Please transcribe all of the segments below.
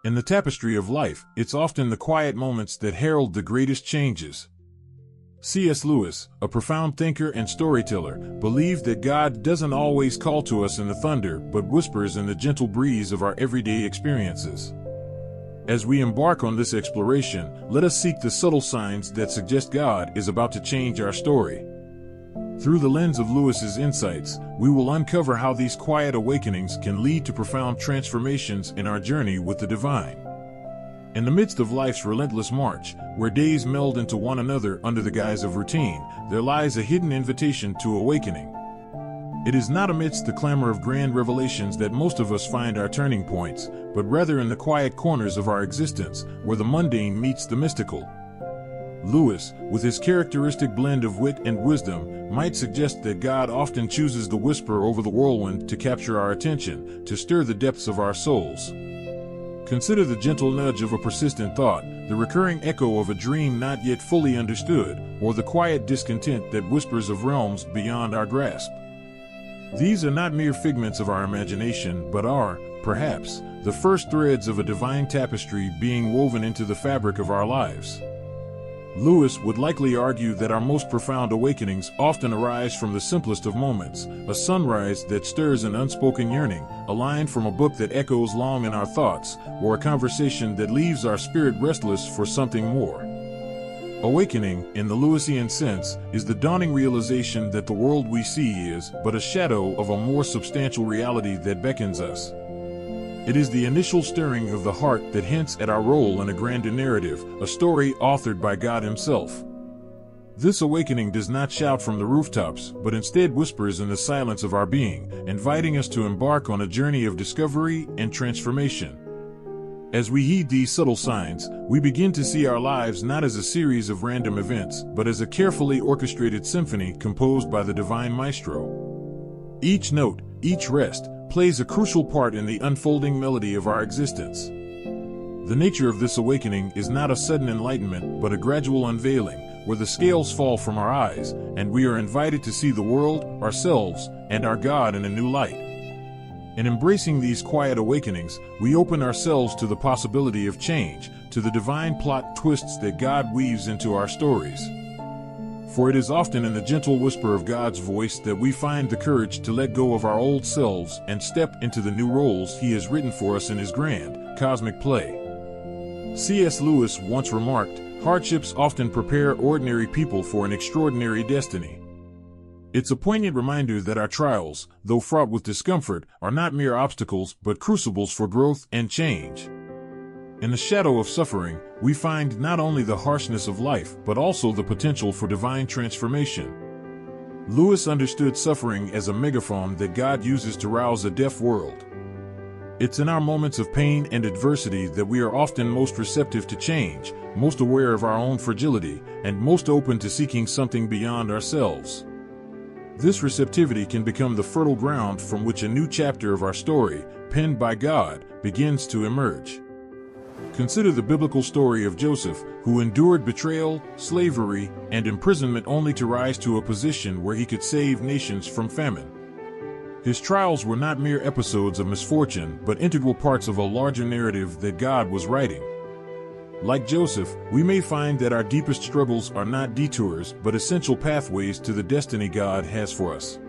In the tapestry of life, it's often the quiet moments that herald the greatest changes. C.S. Lewis, a profound thinker and storyteller, believed that God doesn't always call to us in the thunder, but whispers in the gentle breeze of our everyday experiences. As we embark on this exploration, let us seek the subtle signs that suggest God is about to change our story. Through the lens of Lewis's insights, we will uncover how these quiet awakenings can lead to profound transformations in our journey with the divine. In the midst of life's relentless march, where days meld into one another under the guise of routine, there lies a hidden invitation to awakening. It is not amidst the clamor of grand revelations that most of us find our turning points, but rather in the quiet corners of our existence, where the mundane meets the mystical. Lewis, with his characteristic blend of wit and wisdom, might suggest that God often chooses the whisper over the whirlwind to capture our attention, to stir the depths of our souls. Consider the gentle nudge of a persistent thought, the recurring echo of a dream not yet fully understood, or the quiet discontent that whispers of realms beyond our grasp. These are not mere figments of our imagination, but are, perhaps, the first threads of a divine tapestry being woven into the fabric of our lives. Lewis would likely argue that our most profound awakenings often arise from the simplest of moments, a sunrise that stirs an unspoken yearning, a line from a book that echoes long in our thoughts, or a conversation that leaves our spirit restless for something more. Awakening, in the Lewisian sense, is the dawning realization that the world we see is but a shadow of a more substantial reality that beckons us. It is the initial stirring of the heart that hints at our role in a grander narrative, a story authored by God Himself. This awakening does not shout from the rooftops, but instead whispers in the silence of our being, inviting us to embark on a journey of discovery and transformation. As we heed these subtle signs, we begin to see our lives not as a series of random events, but as a carefully orchestrated symphony composed by the divine maestro. Each note, each rest, plays a crucial part in the unfolding melody of our existence. The nature of this awakening is not a sudden enlightenment, but a gradual unveiling, where the scales fall from our eyes, and we are invited to see the world, ourselves, and our God in a new light. In embracing these quiet awakenings, we open ourselves to the possibility of change, to the divine plot twists that God weaves into our stories. For it is often in the gentle whisper of God's voice that we find the courage to let go of our old selves and step into the new roles He has written for us in His grand, cosmic play. C.S. Lewis once remarked, "Hardships often prepare ordinary people for an extraordinary destiny." It's a poignant reminder that our trials, though fraught with discomfort, are not mere obstacles but crucibles for growth and change. In the shadow of suffering, we find not only the harshness of life, but also the potential for divine transformation. Lewis understood suffering as a megaphone that God uses to rouse a deaf world. It's in our moments of pain and adversity that we are often most receptive to change, most aware of our own fragility, and most open to seeking something beyond ourselves. This receptivity can become the fertile ground from which a new chapter of our story, penned by God, begins to emerge. Consider the biblical story of Joseph, who endured betrayal, slavery, and imprisonment only to rise to a position where he could save nations from famine. His trials were not mere episodes of misfortune, but integral parts of a larger narrative that God was writing. Like Joseph, we may find that our deepest struggles are not detours, but essential pathways to the destiny God has for us.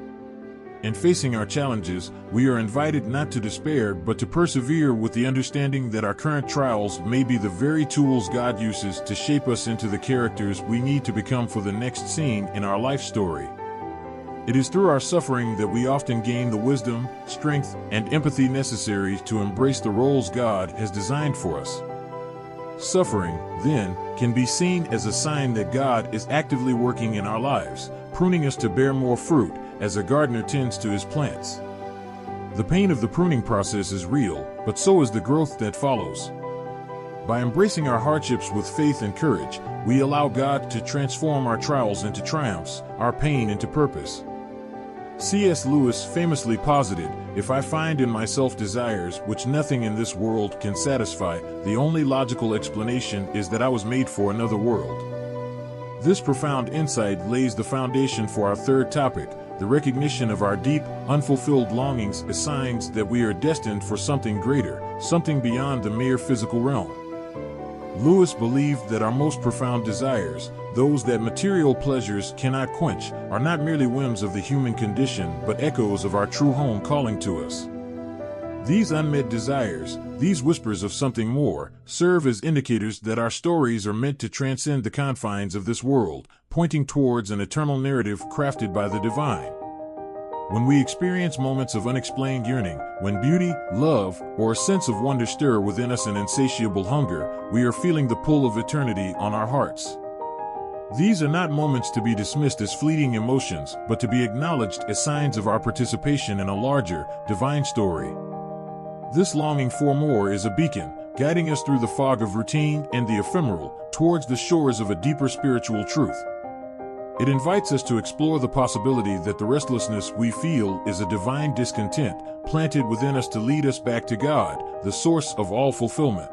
In facing our challenges, we are invited not to despair, but to persevere with the understanding that our current trials may be the very tools God uses to shape us into the characters we need to become for the next scene in our life story. It is through our suffering that we often gain the wisdom, strength, and empathy necessary to embrace the roles God has designed for us. Suffering, then, can be seen as a sign that God is actively working in our lives, pruning us to bear more fruit, as a gardener tends to his plants. The pain of the pruning process is real, but so is the growth that follows. By embracing our hardships with faith and courage, we allow God to transform our trials into triumphs, our pain into purpose. C.S. Lewis famously posited, "If I find in myself desires which nothing in this world can satisfy, the only logical explanation is that I was made for another world." This profound insight lays the foundation for our third topic, the recognition of our deep, unfulfilled longings as signs that we are destined for something greater, something beyond the mere physical realm. Lewis believed that our most profound desires, those that material pleasures cannot quench, are not merely whims of the human condition but echoes of our true home calling to us. These unmet desires, these whispers of something more, serve as indicators that our stories are meant to transcend the confines of this world, pointing towards an eternal narrative crafted by the divine. When we experience moments of unexplained yearning, when beauty, love, or a sense of wonder stir within us an insatiable hunger, we are feeling the pull of eternity on our hearts. These are not moments to be dismissed as fleeting emotions, but to be acknowledged as signs of our participation in a larger, divine story. This longing for more is a beacon, guiding us through the fog of routine and the ephemeral, towards the shores of a deeper spiritual truth. It invites us to explore the possibility that the restlessness we feel is a divine discontent, planted within us to lead us back to God, the source of all fulfillment.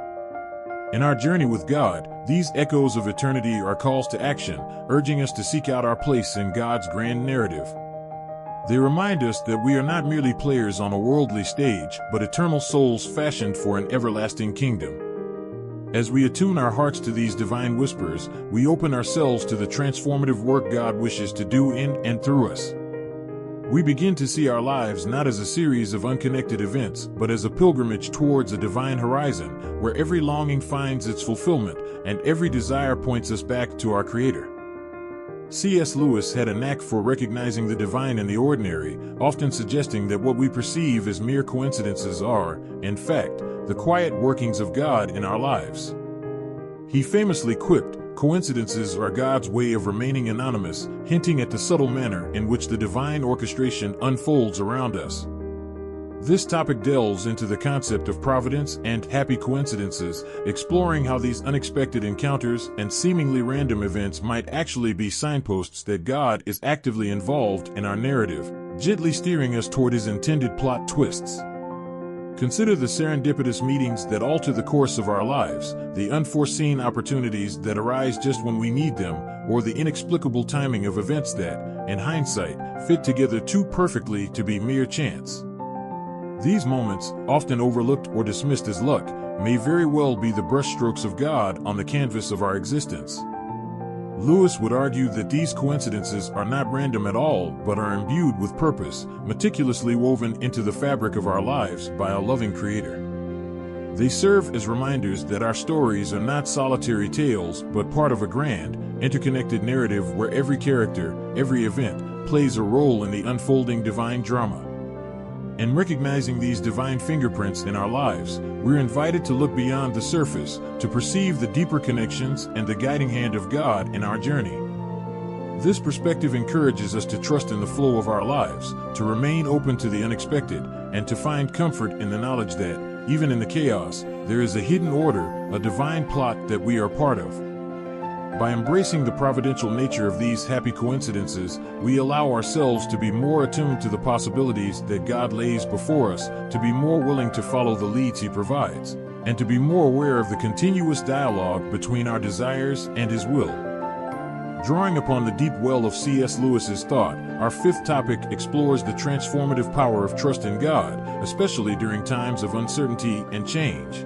In our journey with God, these echoes of eternity are calls to action, urging us to seek out our place in God's grand narrative. They remind us that we are not merely players on a worldly stage, but eternal souls fashioned for an everlasting kingdom. As we attune our hearts to these divine whispers, we open ourselves to the transformative work God wishes to do in and through us. We begin to see our lives not as a series of unconnected events, but as a pilgrimage towards a divine horizon, where every longing finds its fulfillment, and every desire points us back to our Creator. C.S. Lewis had a knack for recognizing the divine in the ordinary, often suggesting that what we perceive as mere coincidences are, in fact, the quiet workings of God in our lives. He famously quipped, "Coincidences are God's way of remaining anonymous," hinting at the subtle manner in which the divine orchestration unfolds around us. This topic delves into the concept of providence and happy coincidences, exploring how these unexpected encounters and seemingly random events might actually be signposts that God is actively involved in our narrative, gently steering us toward His intended plot twists. Consider the serendipitous meetings that alter the course of our lives, the unforeseen opportunities that arise just when we need them, or the inexplicable timing of events that, in hindsight, fit together too perfectly to be mere chance. These moments, often overlooked or dismissed as luck, may very well be the brushstrokes of God on the canvas of our existence. Lewis would argue that these coincidences are not random at all, but are imbued with purpose, meticulously woven into the fabric of our lives by a loving Creator. They serve as reminders that our stories are not solitary tales, but part of a grand, interconnected narrative where every character, every event, plays a role in the unfolding divine drama. In recognizing these divine fingerprints in our lives, we're invited to look beyond the surface, to perceive the deeper connections and the guiding hand of God in our journey. This perspective encourages us to trust in the flow of our lives, to remain open to the unexpected, and to find comfort in the knowledge that, even in the chaos, there is a hidden order, a divine plot that we are part of. By embracing the providential nature of these happy coincidences, we allow ourselves to be more attuned to the possibilities that God lays before us, to be more willing to follow the leads He provides, and to be more aware of the continuous dialogue between our desires and His will. Drawing upon the deep well of C.S. Lewis's thought, our fifth topic explores the transformative power of trust in God, especially during times of uncertainty and change.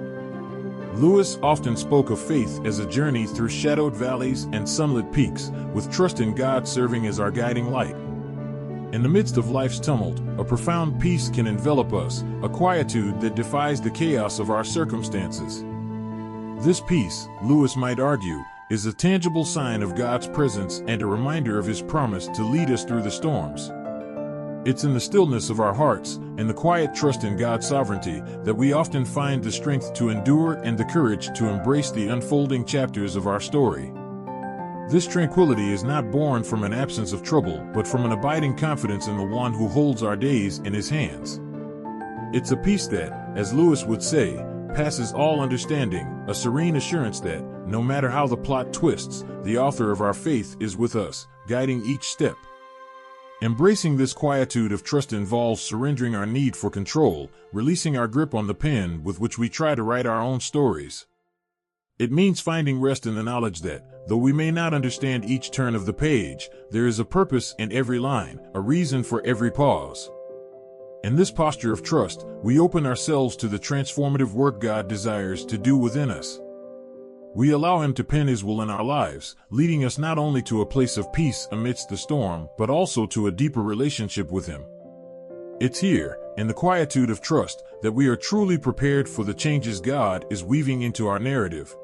Lewis often spoke of faith as a journey through shadowed valleys and sunlit peaks, with trust in God serving as our guiding light. In the midst of life's tumult, a profound peace can envelop us, a quietude that defies the chaos of our circumstances. This peace, Lewis might argue, is a tangible sign of God's presence and a reminder of His promise to lead us through the storms. It's in the stillness of our hearts, and the quiet trust in God's sovereignty, that we often find the strength to endure and the courage to embrace the unfolding chapters of our story. This tranquility is not born from an absence of trouble, but from an abiding confidence in the One who holds our days in His hands. It's a peace that, as Lewis would say, passes all understanding, a serene assurance that, no matter how the plot twists, the author of our faith is with us, guiding each step. Embracing this quietude of trust involves surrendering our need for control, releasing our grip on the pen with which we try to write our own stories. It means finding rest in the knowledge that, Though we may not understand each turn of the page, there is a purpose in every line, a reason for every pause. In this posture of trust, we open ourselves to the transformative work God desires to do within us. We allow Him to pen His will in our lives, leading us not only to a place of peace amidst the storm, but also to a deeper relationship with Him. It's here, in the quietude of trust, that we are truly prepared for the changes God is weaving into our narrative.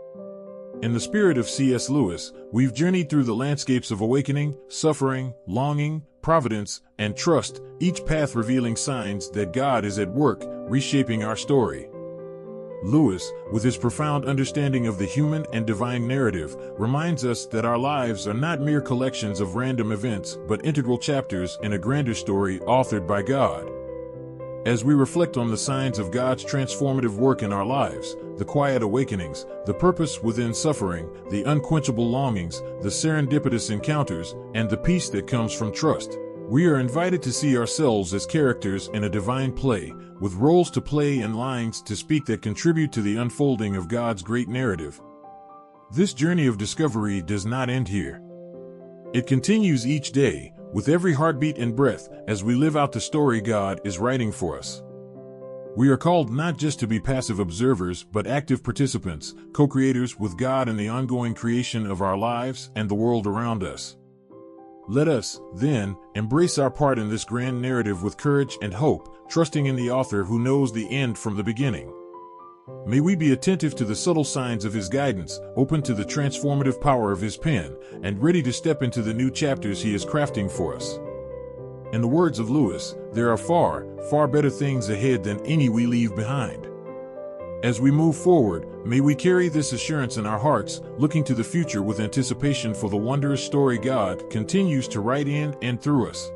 In the spirit of C.S. Lewis, we've journeyed through the landscapes of awakening, suffering, longing, providence, and trust, each path revealing signs that God is at work, reshaping our story. Lewis, with his profound understanding of the human and divine narrative, reminds us that our lives are not mere collections of random events, but integral chapters in a grander story authored by God. As we reflect on the signs of God's transformative work in our lives, the quiet awakenings, the purpose within suffering, the unquenchable longings, the serendipitous encounters, and the peace that comes from trust, we are invited to see ourselves as characters in a divine play, with roles to play and lines to speak that contribute to the unfolding of God's great narrative. This journey of discovery does not end here. It continues each day, with every heartbeat and breath, as we live out the story God is writing for us. We are called not just to be passive observers, but active participants, co-creators with God in the ongoing creation of our lives and the world around us. Let us, then, embrace our part in this grand narrative with courage and hope, trusting in the author who knows the end from the beginning. May we be attentive to the subtle signs of His guidance, open to the transformative power of His pen, and ready to step into the new chapters He is crafting for us. In the words of Lewis, there are far, far better things ahead than any we leave behind. As we move forward, may we carry this assurance in our hearts, looking to the future with anticipation for the wondrous story God continues to write in and through us.